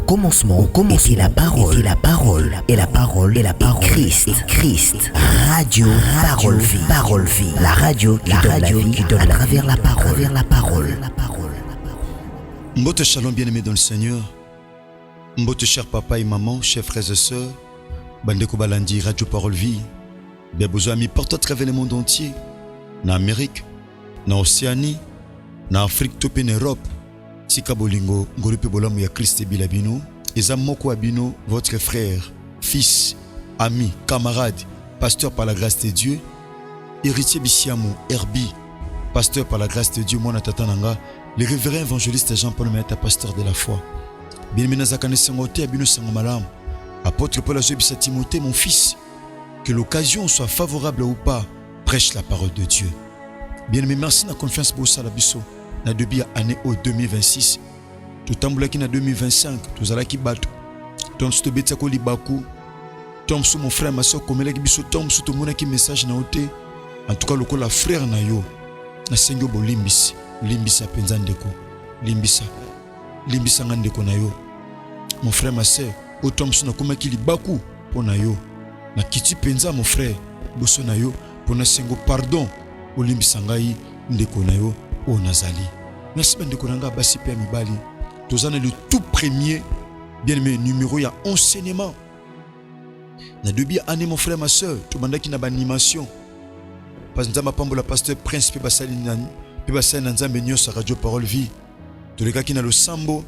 était la parole, et la parole est Christ. Radio, parole vie, la radio qui donne à travers la parole. Mbote shalom bien-aimé dans le Seigneur. Mbote chers papa et maman, chers frères et sœurs. Bandeko balandi Radio Parole Vie. Bien besoin ami partout à travers le monde entier. Na Amérique, na Océanie, na Afrique, topé en Europe. Tika bolingo, ngolupe bolamu ya Christ bilabino. Eza moko abino, votre frère, fils, ami, camarade, pasteur par la grâce de Dieu. Héritier Bisiamu, Herbi, pasteur par la grâce de Dieu, Mwana Tatananga. Le révérend évangéliste Jean-Paul Maeta, pasteur de la foi. Bien-aimé Zakane Sangote, Abino Sangomalam. Apôtre Paul Azobisa Timothée, mon fils. Que l'occasion soit favorable ou pas, prêche la parole de Dieu. Bien-aimé, merci na confiance pour ça la biso. Na debi année au 2026. Tout tamboula qui na 2025, tout zala qui bat. Tom sou betsa ko libaku. Tom sou mon frère, ma soeur, comme biso tom sou to mona ki message na ote. En tout cas, le la frère na yo. Na sengyo bo limbisi. Limbisa penza ndeko. Limbisa ngandeko na yo. Mon frère, ma soeur, autom sou na kuma ki libaku po na yo. Na kiti penza mon frère, boso na yo po na sengo pardon. O limbisa ngai ndeko na yo o nazali. Merci ndeko na nga basi pe mibali. Tozana le tout premier bien-aimé numéro ya enseignement. Na debi année mon frère, ma soeur, to bandaki na ba animation. Parce que nzamba la pasteur Prince pe basali nani. Pe basali na nzambe nyonso Radio Parole Vie. To leka ki na lo sambo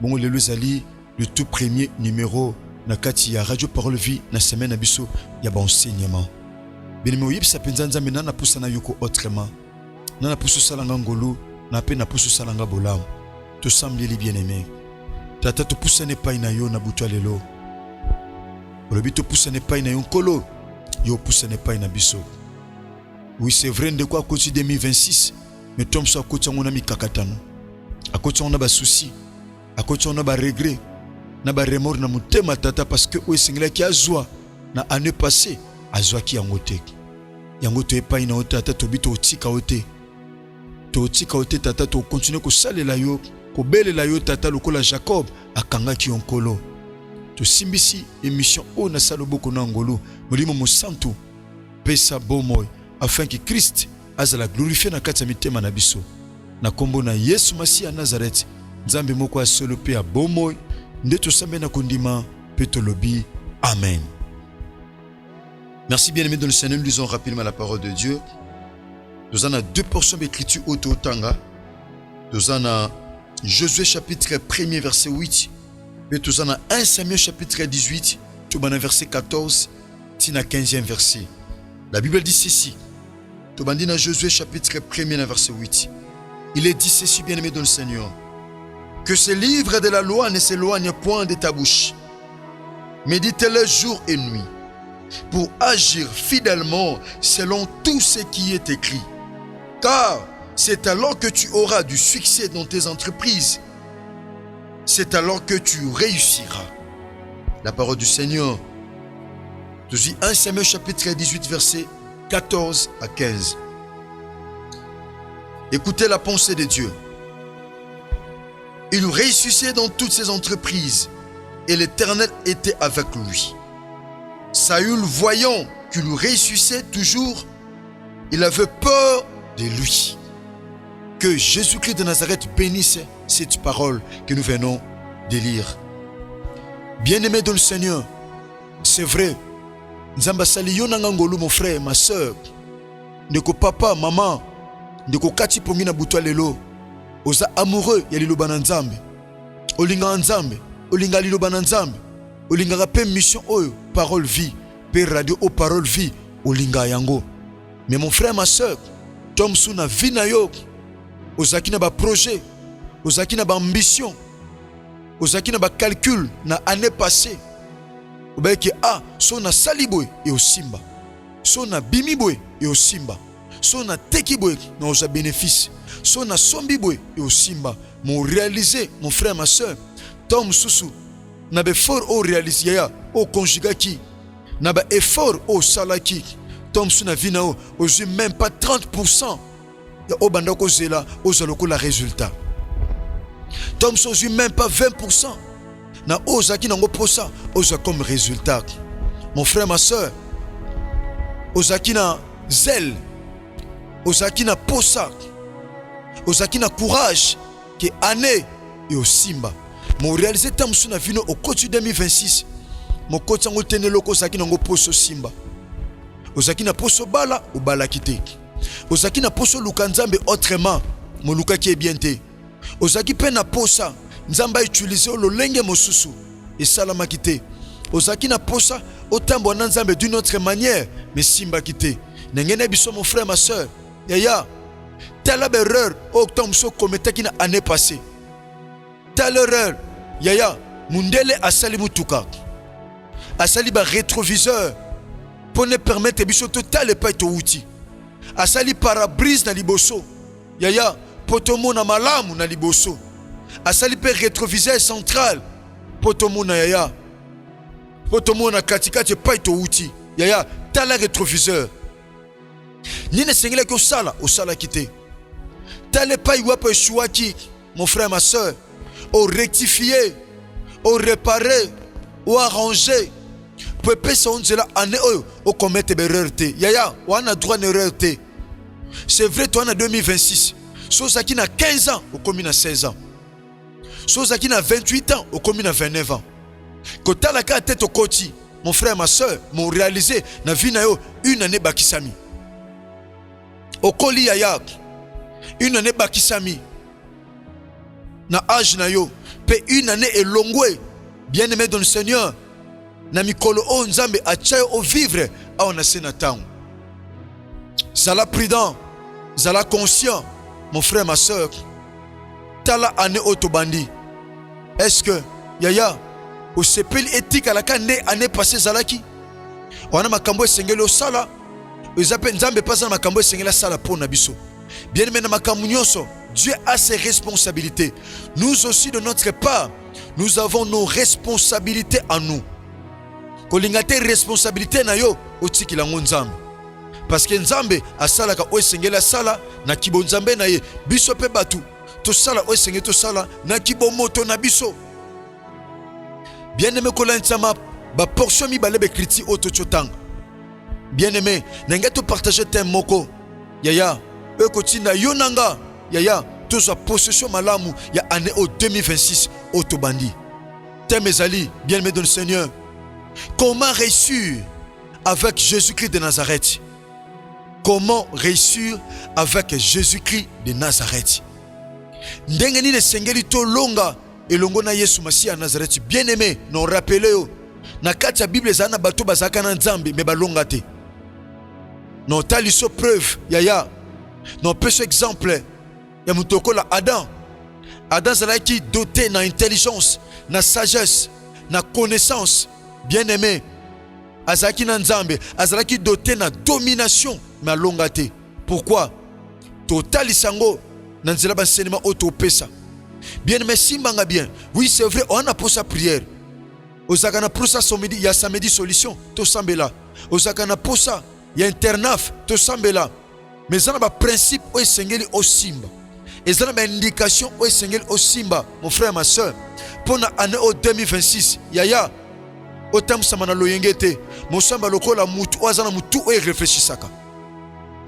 bongo lelo ezali le tout premier numéro na kati ya Radio Parole Vie na semaine na biso ya ba enseignement. Bien-aimé oyebisa penza nzambe nana pusa na yoko autrement. Nana pusa salanga ngolo na pe na pusa salanga bolam. To sambeli bien-aimé. Tata to pusa ne pa na yo na butu lelo. Olobi to pusa ne pa na yo nkolo. Yo pusa ne pa na biso. Oui, c'est vrai de quoi à côté 2026. Mais Tom soit à côté on a mis kakatano. À côté on a ba souci. À côté on a ba regret. Na ba remords na mutema tata parce que o singla ki azwa na année passée azwa ki yangote. Yangote epa ina ota tata to bito otika ote. To otika ote tata to continuer ko salela yo, ko belela yo tata lokola Jacob akanga ki onkolo. To simbisi émission o na saloboko na ngolo, molimo mosantu pesa bomoy afin que Christ azala glorifié na kati ya mitema na biso. Na kombo na Yesu Masiya Nazareth, nzambe moko asolo pe abomoy, nde tosambe na kondima pe tolobi amen. Merci bien-aimés dans le Seigneur, nous lisons rapidement la parole de Dieu. Nous en avons deux portions d'écriture au Tanga. Nous en avons Josué chapitre 1er verset 8. Et nous en avons 1 Samuel chapitre 18. Tout en verset 14. Tina 15e verset. La Bible dit ceci. Tout en dit dans Josué chapitre 1er verset 8. Il est dit ceci, bien-aimé dans le Seigneur. Que ce livre de la loi ne s'éloigne point de ta bouche. Médite-le jour et nuit, pour agir fidèlement selon tout ce qui est écrit. Car c'est alors que tu auras du succès dans tes entreprises. C'est alors que tu réussiras. La parole du Seigneur. Tu dis 1 Samuel chapitre 18 verset 14 à 15. Écoutez la pensée de Dieu. Il réussissait dans toutes ses entreprises et l'Éternel était avec lui. Saül, voyant qu'il réussissait toujours, il avait peur de lui. Que Jésus-Christ de Nazareth bénisse cette parole que nous venons de lire. Bien-aimé dans le Seigneur, c'est vrai. Nzamba sali yo nanga ngolu mon frère, ma soeur. Ndeko papa, maman, ndeko kati pongi na butwa lelo. Oza amoureux ya liloba na Nzambe. Olinga Nzambe, olinga liloba na Nzambe. Olinga rappe mission oyo, parole vie, pe radio o parole vie, olinga yango. Mais mon frère, ma soeur, tom sou na vie na yo. Ozaki na ba projet, ozaki na ba ambition, ozaki na ba calcul na année passée. Obeki so na saliboy et au simba. So na bimiboy et au simba. So na tekiboy na oza bénéfice. So na sombiboy et au simba. Mon réalisé, mon frère, ma soeur, tom susu na be fort au réalisé ya au conjugaki. Na ba effort au salaki. Tom sou na vina o ozu même pas 30%. Ya obandako zela ozaloko la résultat. Tom sou même pas 20%. na ozaki nango posa oza comme résultat. Mon frère, ma soeur, ozaki na zèle, ozaki na posa, ozaki na courage que année et au simba. Mon réalisé tamsu na vino au coach 2026. Mon coach ngo teneloko ozaki nango poso simba. Ozaki na poso bala ou bala kite. Ozaki na poso luka nzambe autrement, mon luka qui est bien te. Ozaki pe na posa nzamba utiliser o lolenge mosusu et salama kite. Ozaki na posa otambo na nzambe d'une autre manière, mais simba kite. Nengene biso mon frère ma soeur. Yaya, telle erreur o tamso kometaki na année passée. Telle erreur, yaya, mundele asali mutuka. Asali ba rétroviseur pour ne permettre biso total et pas to outil. Asali parabrise na liboso. Yaya, potomo na malamu na liboso. Asali pe rétroviseur central. Potomo na yaya. Potomo na katikati pas to outil. Yaya, tala rétroviseur. Nine sengele ko sala, o sala kité. Tale pas iwapo chouaki, mon frère ma soeur, au rectifier, au réparer, au arranger. Pepe sa onzela ane o commettre erreur te. Yaya, on a droit à erreur te. C'est vrai, toi on a 2026. Sosa qui na 15 ans, au commis na 16 ans. Sosa qui na 28 ans, au commis na 29 ans. Quand tu as la tête au côté, mon frère, ma soeur, m'ont réalisé na vie na yo une année bakisami. Au koli yaya, une année bakisami. Na âge na yo, pe une année elongwe. Bien aimé dans le Seigneur. Na mikolo o nzambe achaye o vivre a on a sénatan. Zala prudent, zala conscient, mon frère, ma soeur. Tala année otobandi. Est-ce que yaya au sepel éthique à la année passée zalaki? On a makambo esengeli o sala. Ezape nzambe pas na makambo esengeli sala pour na biso. Bien aimé na makambo nyonso, Dieu a ses responsabilités. Nous aussi de notre part, nous avons nos responsabilités en nous. Kolingate responsabilité na yo otiki la nzambe. Parce que nzambe asala ka osengela sala na kibo nzambe na ye biso pe batu to sala osenge to sala na kibo moto na biso. Bien aimé kolantsama ba portion mi balebe kriti oto chotang. Bien aimé nanga to partager thème moko. Yaya e kotina yonanga yaya to sa possession malamu ya année au 2026 oto bandi. Thème ezali bien aimé dans le Seigneur. Comment réussir avec Jésus-Christ de Nazareth? Comment réussir avec Jésus-Christ de Nazareth? Ndenge nini sengeli to longa elongo na Yesu Masiya à Nazareth. Bien aimé, non rappelez yo. Na kati ya Bible zana bato bazaka na nzambe me balonga te. Non taliso preuve yaya. Non peso exemple ya mutoko la Adam. Adam zalaki doté na intelligence, na sagesse, na connaissance. Bien aimé, azalaki na nzambe, azalaki doté na domination ma longate. Pourquoi? Total isango na nzela ba enseignement autopesa. Bien aimé simbanga bien. Oui, c'est vrai, on a pour sa prière. Ozaka na pour sa samedi, ya samedi solution, to sambela. Ozaka na pour ça, ya internaf, to sambela. Mais ça na ba principe o esengeli o simba. Et ça na ba indication o esengeli o simba, mon frère, ma soeur. Pour na année au 2026, yaya otam samana loyengete mosamba lokola mutu azana mutu o réfléchissaka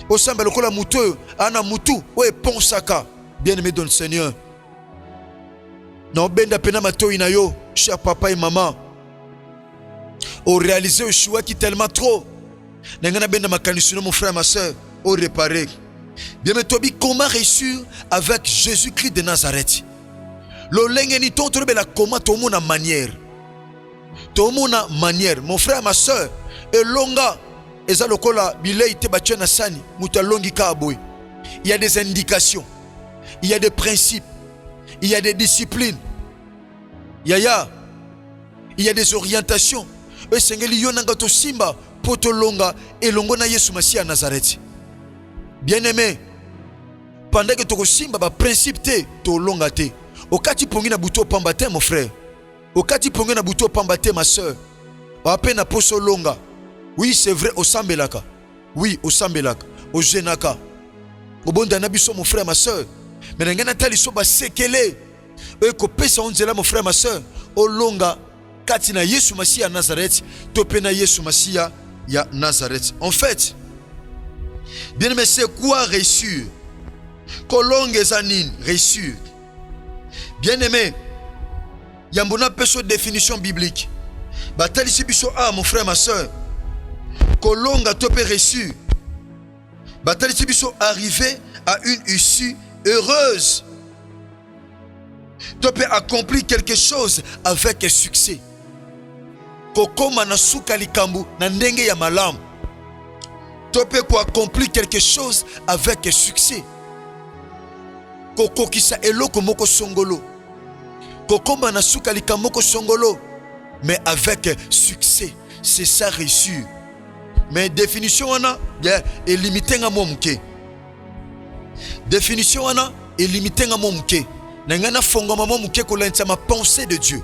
osamba lokola mutu ana mutu o ponsaka. Bien aimé dans le Seigneur, non benda pena matoi na yo cher papa et maman o réaliser le choix qui tellement trop nangana benda makanisino mon frère ma soeur o réparer. Bien aimé tobi comment réussir avec Jésus-Christ de Nazareth. Lo lengeni tonto be la comment to mona manière. Tout le monde a manière, mon frère, ma soeur, et longa, et ça le cola, bilei te battu na sani, muta longi kaboy. Il y a des indications, il y a des principes, il y a des disciplines, il y a des orientations. Et sengeli yonanga to simba, poto longa, et longo na Yesu Masiya à Nazareth. Bien aimé, pendant que to simba, ba principe te, to longa te. Okati pongi na buto pambate, mon frère. Okati pongi na buto pambate, ma soeur. Wape na poso longa. Oui, c'est vrai, au sambelaka. Oui, au sambelaka. Au genaka. Au bon danabiso, mon frère, ma soeur. Mais n'engana taliso ba sekele. Eko pesa onzela, mon frère, ma soeur. olonga kati na Yesu Masiya ya Nazareth to pe na Yesu Masiya ya Nazareth. En fait, bien aimé, c'est quoi réussir? Kolonga zanine réussir. Bien aimé, yambona peso définition biblique. Batalisi biso mon frère ma soeur. Kolonga to pe réussir. Batalisi biso arriver à une issue heureuse. Tu peux accomplir quelque chose avec succès. Kokoma na suka likambu na ndenge ya malamu. Tu peux accomplir quelque chose avec succès. Kokokisa eloko moko songolo. Kokoma na suka likambu moko songolo. Mais avec succès. C'est ça réussir. Mais définition wana est limitée à mon mke. Définition wana est limitée à mon mke. Nangana fonga mama mke kolanisa ma pensée de Dieu.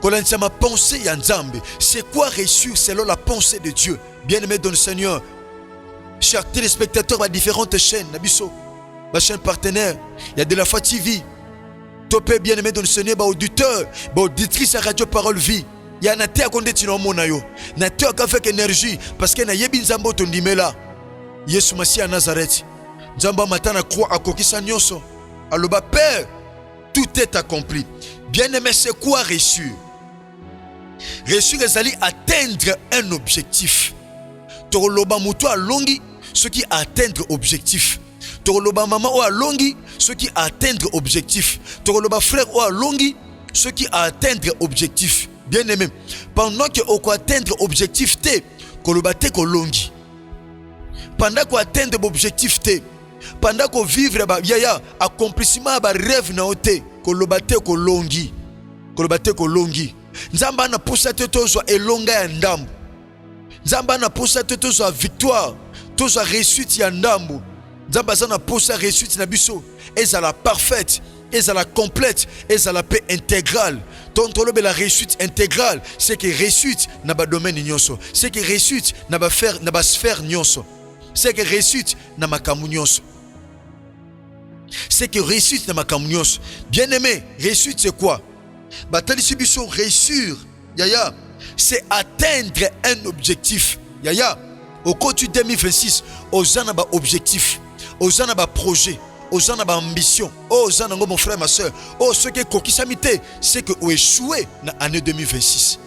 Kolanisa ma pensée ya Nzambe. C'est quoi réussir selon la pensée de Dieu? Bien-aimé dans le Seigneur. Chers téléspectateurs à différentes chaînes, Nabiso, ma chaîne partenaire, il y a de la Foi TV. Topé bien-aimé dans le Seigneur, auditeur, auditrice à Radio Parole Vie. Il y a un terre qu'on dit non monayo. Na terre avec énergie parce que na yebi Nzambo tondimela. Yesu Masiya Nazareth. Nzamba matana croix à kokisa nyonso. Aloba Père, tout est accompli. Bien-aimé, c'est quoi réussir? Réussir ezali atteindre un objectif. Toroloba muto a longi, ce qui atteindre objectif. Toroloba maman ou a longi, ce qui atteindre objectif. Toroloba frère ou a longi, ce qui atteindre objectif. Bien-aimé, pendant que on atteindre objectif T, koloba te kolongi. Pendant qu'on atteindre objectif T, pendant qu'on vivre yaya accomplissement ba rêve na ote, koloba te kolongi. Koloba te kolongi. Nzamba na poussa te tozo elonga ya ndambu. Nzamba na poussa te tozo victoire, tozo réussite ya ndambu. Nzamba na poussa réussite na biso, ezala parfaite, ezala complète, ezala paix intégrale. Tontolobe la réussite intégrale, c'est que réussite na ba domaine nyonso, c'est que réussite na ba faire na ba sphère nyonso, c'est que réussite na makamu nyonso, c'est que réussite na makamu nyonso. Bien aimé, réussite c'est quoi? Batalisi biso réussir, yaya, c'est atteindre un objectif. Yaya, au côté 2026, aux ana ba objectif, aux ana ba projet, aux ana ba ambition, aux ana mon frère ma soeur, oh ce que kokisamite, c'est que ou échoué dans l'année 2026.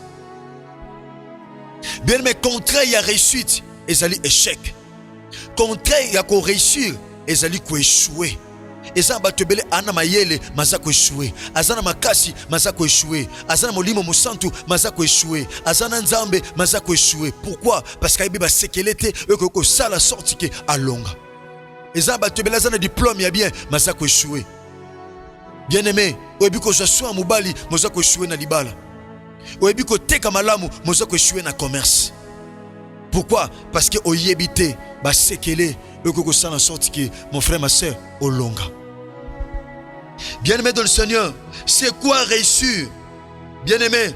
Bien mais contraire il y a réussite, ezali échec. Contraire il y a ko réussir, ezali ko échouer. Eza batebele ana mayele mazako échoué, azana makasi mazako échoué, azana molimo mosantu mazako échoué, azana nzambe mazako échoué. Pourquoi? Parce qu'il y a sékelete eko sala sorti ke alonga. Eza batebele azana diplôme ya bien mazako échoué. Bien aimé, oyebi ko jaswa mobali mazako échoué na libala. Oyebi ko teka malamu mazako échoué na commerce. Pourquoi? Parce que oyebite ba sekele eko sala sorti ke mon frère ma soeur olonga. Bien-aimé dans le Seigneur, c'est quoi réussir? Bien-aimé,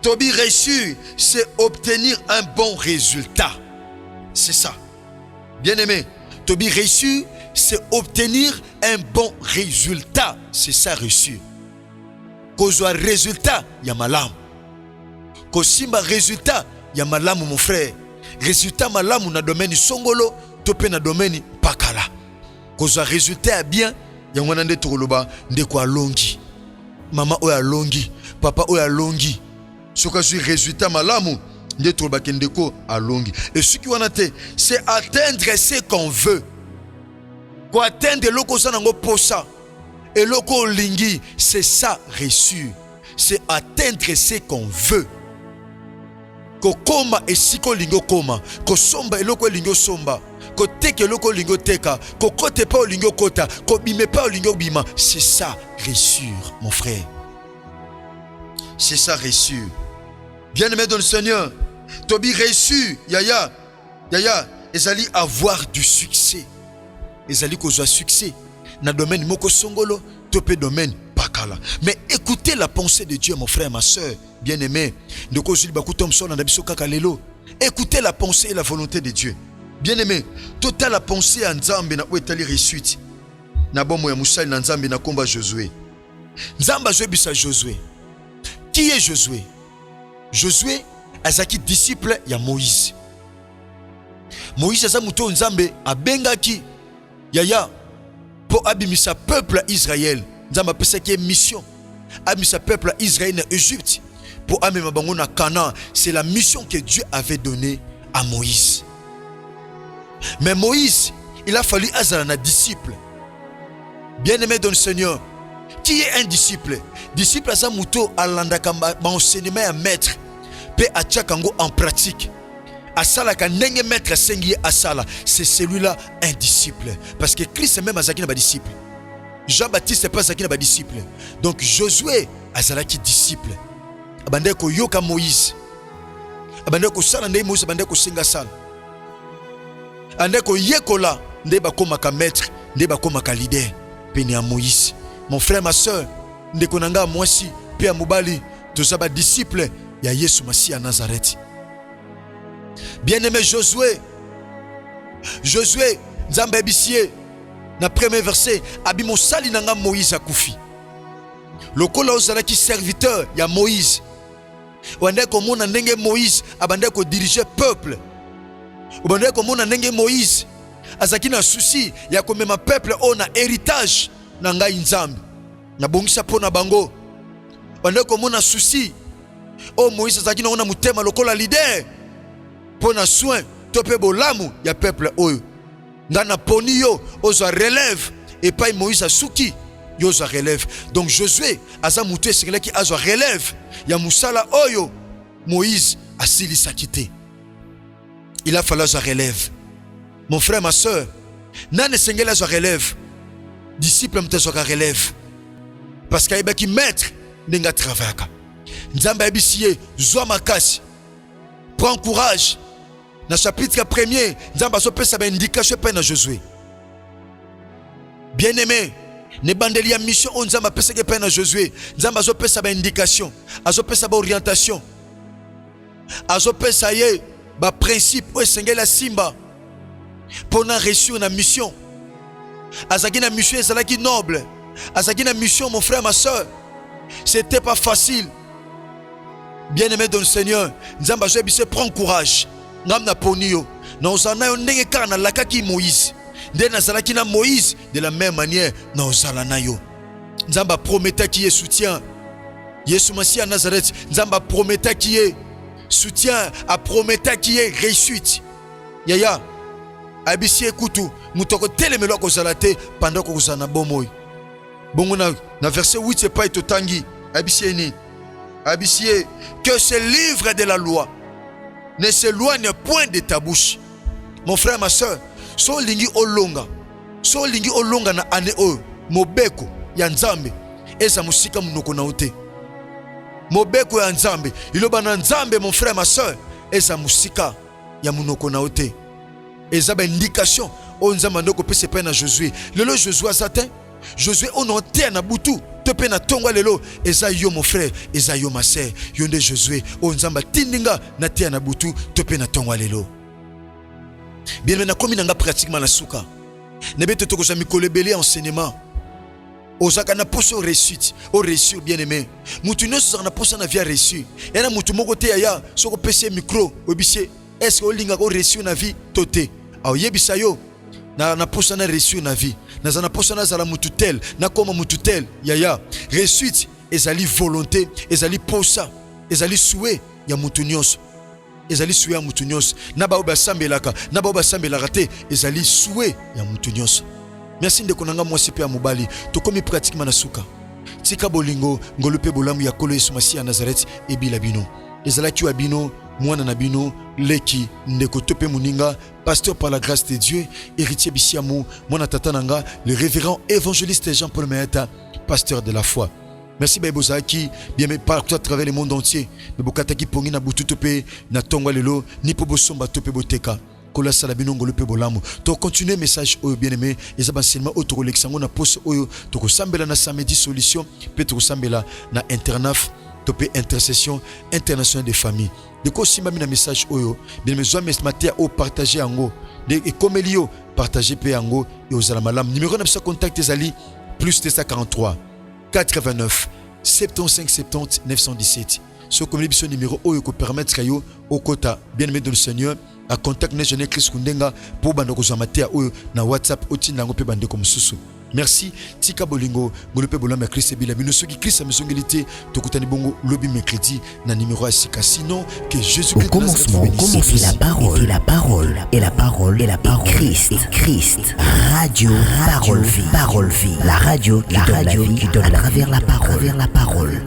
Tobi réussir, c'est obtenir un bon résultat. C'est ça. Bien-aimé, Tobi réussir, c'est obtenir un bon résultat. C'est ça réussir. Kozwa résultat, ya malamu. Kosimba résultat, ya malamu mon frère. Résultat malamu na domaine songolo, topé na domaine pakala. Kozwa résultat bien. Yangwana nde tokoloba ndeko alongi, mama oyo alongi, papa oyo alongi. Soka zui résultat malamu nde tokoloba ke ndeko alongi. Et ce qui wana te, c'est atteindre ce qu'on veut. Ko atteindre loko sanango posa, et loko lingi, c'est ça réussir. C'est atteindre ce qu'on veut. Ko koma esiko lingo koma, ko somba eloko lingo somba. Koteke loko lingo teka, kokote pa lingo kota, kobime pa lingo bima. C'est ça réussir, mon frère. C'est ça réussir. Bien-aimé dans le Seigneur, Tobi réussir, yaya, ezali avoir du succès. Ezali kozwa succès. Na domaine moko songolo, topé domaine pakala. Mais écoutez la pensée de Dieu, mon frère, ma soeur, bien-aimé. Ndoko zuli bakutom so na biso kaka lelo. Écoutez la pensée et la volonté de Dieu. Bien-aimé, total la pensée à Nzambe na ouetali réussite. Na bomo ya musali na Nzambe na komba Josué. Nzamba Josué bisa Josué. Qui est Josué? Josué azaki disciple ya Moïse. Moïse aza muto nzambe abengaki yaya pour abimisa peuple Israël. Nzambe apesaki mission. Abimisa peuple Israël na Égypte pour amema bango na Canaan. C'est la mission que Dieu avait donnée à Moïse. Mais Moïse, il a fallu azala na disciple. Bien-aimé dans le Seigneur, qui est un disciple? Disciple aza muto alandaka ba enseignement ya maître pe atchakango en pratique. Asala ka ndenge maître sengi asala, c'est celui-là un disciple. Parce que Christ même azaki na ba disciple. Jean-Baptiste pas azaki na ba disciple. Donc Josué azalaki disciple. Abande ko yoka Moïse. Abande ko sala ndenge Moïse abande ko senga sala. Ande ko yekola ndenge bakoma ka maître, ndenge bakoma ka leader pene ya Moïse. Mon frère, ma soeur, ndeko nanga mwasi pe ya mobali tozaba disciple ya Yesu Masiya à Nazareth. Bien-aimé Josué, Nzambe abisie na premier verset abimo sali nanga Moïse akufi. Lokola ozalaki serviteur ya Moïse. Wande ko mona ndenge Moïse abande ko diriger peuple. Wande ko mona ndenge Moïse azaki na souci ya komema peuple on a héritage na ngai Nzambe. Na bongisa pona bango. Wande ko mona souci o Moïse azaki na ona mutema lokola leader. Pona soin tope bolamu ya peuple oyo. Ngana poni yo ozwa relève et pas Moïse asuki yo ozwa relève. Donc Josué aza mutu esengelaki azwa relève ya musala oyo Moïse asilisaki te. Il a fallu azwa relève. Mon frère, ma soeur, nane sengela azwa relève. Disciple mtazwa relève. Parce qu'il maître n'enga travaillaka. Nzamba ebisiye zwa makasi. Prends courage. Dans le chapitre 1er, Nzamba so pesa ba indication pa na Josué. Bien-aimé, ne bandeli ya mission on Nzamba pesa ke pa na Josué. Nzamba so pesa ba indication, azo pesa ba orientation. Azo pesa ye ba principe o sengela simba. Pour na réussir na mission. Azaki na mission ezalaki noble. Azaki na mission, mon frère, ma soeur. C'était pas facile. Bien-aimé dans le Seigneur, Nzamba so ebise prends courage. Ngamna ponio na ozana yo ndenge kaka na lakaki Moïse nde nazalaki na Moïse de la même manière na ozala na yo. Nzamba prometaki ye soutien. Yesu Masiya Nazareth, Nzamba prometaki ye soutien, a prometaki ye réussite. Yaya abisi ekutu mutoko telemelo kozala te pendant ko kozana bomoy. Bongo na verset 8 c'est pas etotangi abisi ni abisi que ce livre de la loi ne s'éloigne point de ta bouche. Mon frère, ma soeur, so lingi olonga na ane o mobeko ya Nzambe eza musika munoko na ote. Mobeko ya Nzambe iloba na Nzambe, mon frère, ma soeur, eza musika ya munoko na ote. Eza ba indication o Nzamba ndoko pese pa na Josué. Lelo Josué azatin, Josué on te na butu. Tope na tongwa lelo eza yo mon frère, eza yo ma sœur, yonde Josué o Nzamba tindinga na te na butu tope na tongwa lelo. Bien maintenant comme nanga pratiquement na suka. Nebeto toko za mikolebele enseignement. Ozaka na poso réussite, o réussir bien-aimé. Mutu nyonso na poso na via réussir. Yana mutu moko te ya soko pese micro obise est-ce que olinga ko réussir na vie tote. A yebisa yo na poso na réussir na vie. Nazana posana zala mututel, na koma mututel, yaya. Réussite, ezali volonté, ezali posa, ezali souhait, ya mutunios. Ezali souhait ya mutunios. Naba oba sambelaka, naba oba sambelaka te, ezali souhait ya mutunios. Merci de konanga mwasi pe ya mobali, tokomi pratiquement na suka. Tika bolingo, ngolupe bolamu ya kolo Yesu Masiya Nazareth, ebila bino. Ezala kiwa bino, mwana na bino, leki, ndeko tope muninga, pasteur par la grâce de Dieu, héritier Bisiamou, mwana tatananga, le révérend évangéliste Jean-Paul Mayata, pasteur de la foi. Merci Baibozaki, bien aimé partout à travers le monde entier. Bokataki pongi na butu tope, na tongwa lelo, ni po bosomba tope boteka. Kola salabino ngolupe bolamu. To continuer message oyo bien aimé, ezaba enseignement auto leksango na poste oyo, to ko sambela na samedi solution, pe to ko sambela na internaf. Topé intercession internationale des familles. De quoi si na message oyo, bien mes zoa matin au partager ango, de comme elio partager pe ango et aux alamalam. Numéro de contact ezali plus 243 89 75 70 917. Ce comme l'émission numéro oyo ko permettre kayo okota bien aimé dans le Seigneur à contact na jeune Christ kundenga pour bando ko zamatea oyo na WhatsApp otinda ngo pe bande ko mususu. Merci tika bolingo ngolope bolamba Christ bila bino soki Christ amesongilité tokutani bongo lobby mercredi na numéro à sika sinon que Jésus Christ. Au commencement commence la parole et la parole Christ radio parole vie la radio qui donne à travers la parole